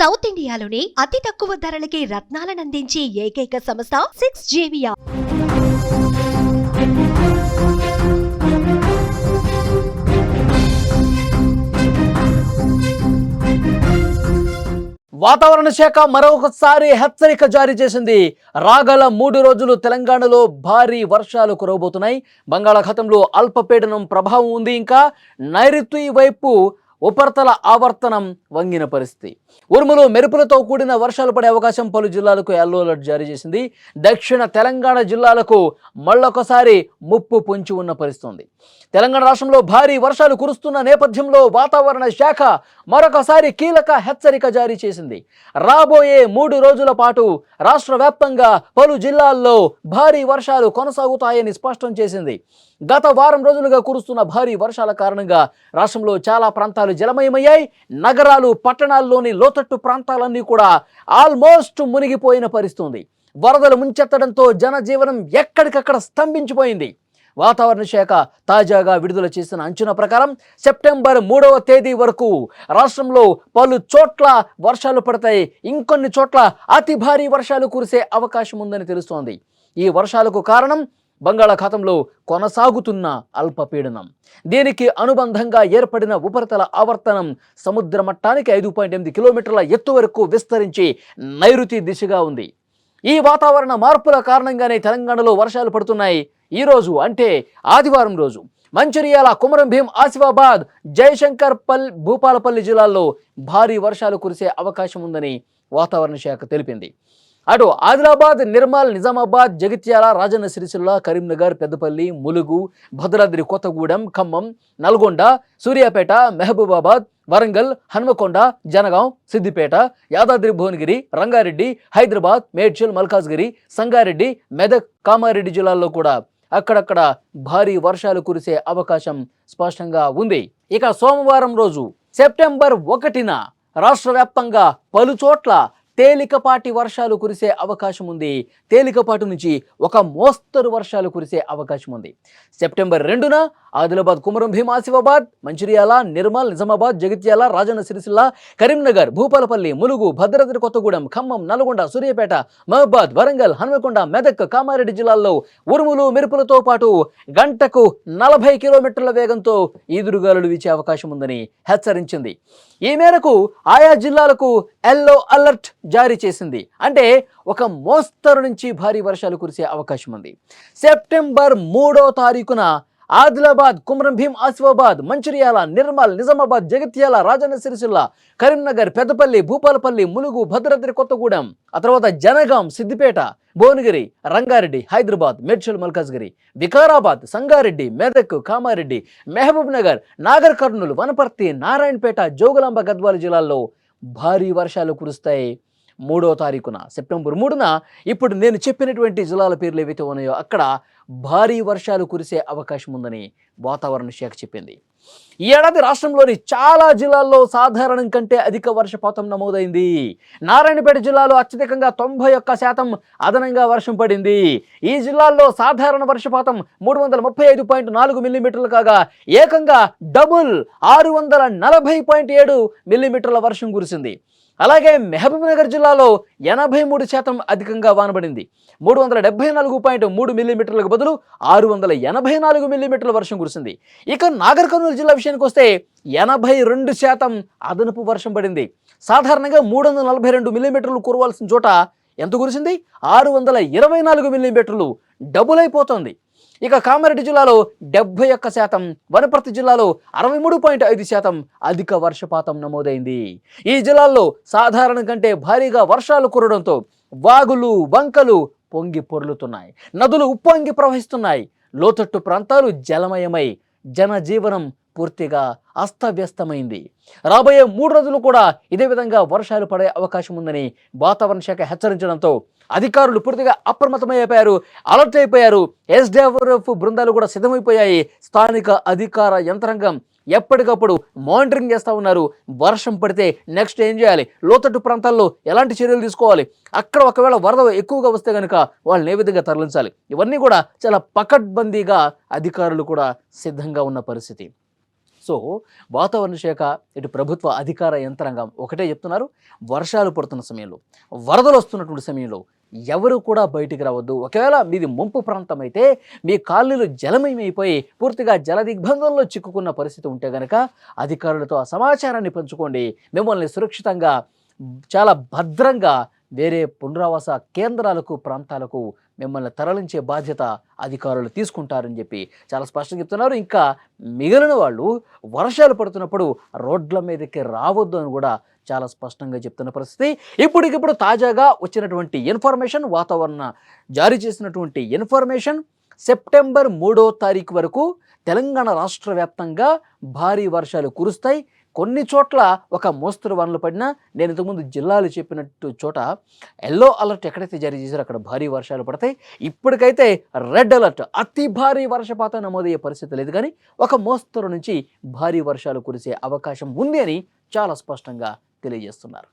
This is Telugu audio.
సౌత్ ఇండియాలోనే అతి తక్కువ ధరలకి రత్నాలనందించే ఏకైక సంస్థ 6JVR. వాతావరణ శాఖ మరొకసారి హెచ్చరిక జారీ చేసింది. రాగల 3 రోజులు తెలంగాణలో భారీ వర్షాలు కురవబోతున్నాయి. బంగాళాఖాతంలో అల్పపీడనం ప్రభావం ఉంది. ఇంకా నైరుతి వైపు ఉపరితల ఆవర్తనం వంగిన పరిస్థితి. ఉరుములు మెరుపులతో కూడిన వర్షాలు పడే అవకాశం. పలు జిల్లాలకు యెల్లో అలర్ట్ జారీ చేసింది. దక్షిణ తెలంగాణ జిల్లాలకు మళ్ళొకసారి ముప్పు పొంచి ఉన్న పరిస్థితి. తెలంగాణ రాష్ట్రంలో భారీ వర్షాలు కురుస్తున్న నేపథ్యంలో వాతావరణ శాఖ మరొకసారి కీలక హెచ్చరిక జారీ చేసింది. రాబోయే 3 రోజుల పాటు రాష్ట్ర వ్యాప్తంగా పలు జిల్లాల్లో భారీ వర్షాలు కొనసాగుతాయని స్పష్టం చేసింది. గత వారం రోజులుగా కురుస్తున్న భారీ వర్షాల కారణంగా రాష్ట్రంలో చాలా ప్రాంతాలు జలమయమయ్యాయి. నగరాలు, పట్టణాల్లోని లోతట్టు ప్రాంతాలన్నీ కూడా ఆల్మోస్ట్ మునిగిపోయిన పరిస్థితి. వరదలు ముంచెత్తడంతో జనజీవనం ఎక్కడికక్కడ స్తంభించిపోయింది. వాతావరణ శాఖ తాజాగా విడుదల చేసిన అంచనా ప్రకారం సెప్టెంబర్ 3వ తేదీ వరకు రాష్ట్రంలో పలు చోట్ల వర్షాలు పడతాయి. ఇంకొన్ని చోట్ల అతి భారీ వర్షాలు కురిసే అవకాశం ఉందని తెలుస్తోంది. ఈ వర్షాలకు కారణం బంగాళాఖాతంలో కొనసాగుతున్న అల్పపీడనం. దీనికి అనుబంధంగా ఏర్పడిన ఉపరితల ఆవర్తనం సముద్ర మట్టానికి 5.8 కిలోమీటర్ల ఎత్తు వరకు విస్తరించి నైరుతి దిశగా ఉంది. ఈ వాతావరణ మార్పుల కారణంగానే తెలంగాణలో వర్షాలు పడుతున్నాయి. ఈ రోజు అంటే ఆదివారం రోజు మంచిర్యాల, కొమరం భీం, ఆసిఫాబాద్, జయశంకర్, భూపాలపల్లి జిల్లాల్లో భారీ వర్షాలు కురిసే అవకాశం ఉందని వాతావరణ శాఖ తెలిపింది. అటు ఆదిలాబాద్, నిర్మల్, నిజామాబాద్, జగిత్యాల, రాజన్న సిరిసిల్ల, కరీంనగర్, పెద్దపల్లి, ములుగు, భద్రాద్రి కొత్తగూడెం, ఖమ్మం, నల్గొండ, సూర్యాపేట, మహబూబాబాద్, వరంగల్, హన్మకొండ, జనగాం, సిద్దిపేట, యాదాద్రి భువనగిరి, రంగారెడ్డి, హైదరాబాద్, మేడ్చల్, మల్కాజ్గిరి, సంగారెడ్డి, మెదక్, కామారెడ్డి జిల్లాల్లో కూడా అక్కడక్కడ భారీ వర్షాలు కురిసే అవకాశం స్పష్టంగా ఉంది. ఇక సోమవారం రోజు సెప్టెంబర్ 1న రాష్ట్ర వ్యాప్తంగా పలు చోట్ల తేలికపాటి వర్షాలు కురిసే అవకాశం ఉంది. తేలికపాటి నుంచి ఒక మోస్తరు వర్షాలు కురిసే అవకాశం ఉంది. సెప్టెంబర్ 2న ఆదిలాబాద్, కొమరం భీం, ఆసిఫాబాద్, మంచిర్యాల, నిర్మల్, నిజామాబాద్, జగిత్యాల, రాజన్న సిరిసిల్ల, కరీంనగర్, భూపాలపల్లి, ములుగు, భద్రాద్రి కొత్తగూడెం, ఖమ్మం, నల్గొండ, సూర్యాపేట, మహబూబాద్, వరంగల్, హన్మకొండ, మెదక్, కామారెడ్డి జిల్లాల్లో ఉరుములు మెరుపులతో పాటు గంటకు 40 కిలోమీటర్ల వేగంతో ఈదురుగాలులు వీచే అవకాశం ఉందని హెచ్చరించింది. ఈ మేరకు ఆయా జిల్లాలకు యెల్లో అలర్ట్ జారీ చేసింది. అంటే ఒక మోస్తరు నుంచి భారీ వర్షాలు కురిసే అవకాశం ఉంది. సెప్టెంబర్ 3వ తారీఖున ఆదిలాబాద్, కొమరం భీం, ఆసిఫాబాద్, మంచిర్యాల, నిర్మల్, నిజామాబాద్, జగిత్యాల, రాజన్న సిరిసిల్ల, కరీంనగర్, పెద్దపల్లి, భూపాలపల్లి, ములుగు, భద్రాద్రి కొత్తగూడెం, ఆ తర్వాత జనగాం, సిద్దిపేట, భువనగిరి, రంగారెడ్డి, హైదరాబాద్, మేడ్చల్, మల్కాజ్గిరి, వికారాబాద్, సంగారెడ్డి, మెదక్, కామారెడ్డి, మహబూబ్ నగర్, నాగర్ కర్నూలు, వనపర్తి, నారాయణపేట, జోగులాంబ, గద్వాల జిల్లాల్లో భారీ వర్షాలు కురుస్తాయి. 3వ తారీఖున సెప్టెంబర్ 3న ఇప్పుడు నేను చెప్పినటువంటి జిల్లాల పేర్లు ఏవైతే ఉన్నాయో అక్కడ భారీ వర్షాలు కురిసే అవకాశం ఉందని వాతావరణ శాఖ చెప్పింది. ఈ ఏడాది రాష్ట్రంలోని చాలా జిల్లాల్లో సాధారణం కంటే అధిక వర్షపాతం నమోదైంది. నారాయణపేట జిల్లాలో అత్యధికంగా 91% అదనంగా వర్షం పడింది. ఈ జిల్లాల్లో సాధారణ వర్షపాతం 335.4 మిల్లీమీటర్లు కాగా ఏకంగా డబుల్ 640.7 మిల్లీమీటర్ల వర్షం కురిసింది. అలాగే మహబూబ్ నగర్ జిల్లాలో 83% అధికంగా వానబడింది. 374.3 మిల్లీమీటర్లకు బదులు 684 మిల్లీమీటర్ల వర్షం కురిసింది. ఇక నాగర్ కర్నూలు జిల్లా విషయానికి వస్తే 82% అదనపు వర్షం పడింది. సాధారణంగా 342 మిల్లీమీటర్లు కురవాల్సిన చోట ఎంత కురిసింది? 624 మిల్లీమీటర్లు, డబుల్ అయిపోతుంది. ఇక కామారెడ్డి జిల్లాలో 71%, వనపర్తి జిల్లాలో 63.5% అధిక వర్షపాతం నమోదైంది. ఈ జిల్లాల్లో సాధారణం కంటే భారీగా వర్షాలు కురవడంతో వాగులు, వంకలు పొంగి పొర్లుతున్నాయి. నదులు ఉప్పొంగి ప్రవహిస్తున్నాయి. లోతట్టు ప్రాంతాలు జలమయమై జనజీవనం పూర్తిగా అస్తవ్యస్తమైంది. రాబోయే 3 రోజులు కూడా ఇదే విధంగా వర్షాలు పడే అవకాశం ఉందని వాతావరణ శాఖ హెచ్చరించడంతో అధికారులు పూర్తిగా అప్రమత్తమైపోయారు, అలర్ట్ అయిపోయారు. ఎస్డిఆర్ఎఫ్ బృందాలు కూడా సిద్ధమైపోయాయి. స్థానిక అధికార యంత్రాంగం ఎప్పటికప్పుడు మానిటరింగ్ చేస్తూ ఉన్నారు. వర్షం పడితే నెక్స్ట్ ఏం చేయాలి, లోతట్టు ప్రాంతాల్లో ఎలాంటి చర్యలు తీసుకోవాలి, అక్కడ ఒకవేళ వరద ఎక్కువగా వస్తే కనుక వాళ్ళని ఏ విధంగా తరలించాలి, ఇవన్నీ కూడా చాలా పకడ్బందీగా అధికారులు కూడా సిద్ధంగా ఉన్న పరిస్థితి. సో వాతావరణ శాఖ ఇటు ప్రభుత్వ అధికార యంత్రాంగం ఒకటే చెప్తున్నారు, వర్షాలు పడుతున్న సమయంలో, వరదలు వస్తున్నటువంటి సమయంలో ఎవరు కూడా బయటికి రావద్దు. ఒకవేళ మీది ముంపు ప్రాంతం అయితే మీ కాలనీలు జలమయమైపోయి పూర్తిగా జల దిగ్బంధంలో చిక్కుకున్న పరిస్థితి ఉంటే కనుక అధికారులతో ఆ సమాచారాన్ని పంచుకోండి. మిమ్మల్ని సురక్షితంగా చాలా భద్రంగా వేరే పునరావాస కేంద్రాలకు ప్రాంతాలకు మిమ్మల్ని తరలించే బాధ్యత అధికారులు తీసుకుంటారని చెప్పి చాలా స్పష్టంగా చెప్తున్నారు. ఇంకా మిగిలిన వాళ్ళు వర్షాలు పడుతున్నప్పుడు రోడ్ల మీదకి రావద్దు అని కూడా చాలా స్పష్టంగా చెప్తున్న పరిస్థితి. ఇప్పటికిప్పుడు తాజాగా వచ్చినటువంటి ఇన్ఫర్మేషన్, వాతావరణ జారీ చేసినటువంటి ఇన్ఫర్మేషన్, సెప్టెంబర్ 3వ తారీఖు వరకు తెలంగాణ రాష్ట్ర వ్యాప్తంగా భారీ వర్షాలు కురుస్తాయి. కొన్ని చోట్ల ఒక మోస్తరు వానలు పడినా, నేను ఇంతకుముందు జిల్లాలు చెప్పినట్టు చోట ఎల్లో అలర్ట్ ఎక్కడైతే జారీ చేశారో అక్కడ భారీ వర్షాలు పడతాయి. ఇప్పటికైతే రెడ్ అలర్ట్, అతి భారీ వర్షపాతం నమోదయ్యే పరిస్థితి లేదు, కానీ ఒక మోస్తరు నుంచి భారీ వర్షాలు కురిసే అవకాశం ఉంది అని చాలా స్పష్టంగా తెలియజేస్తున్నారు.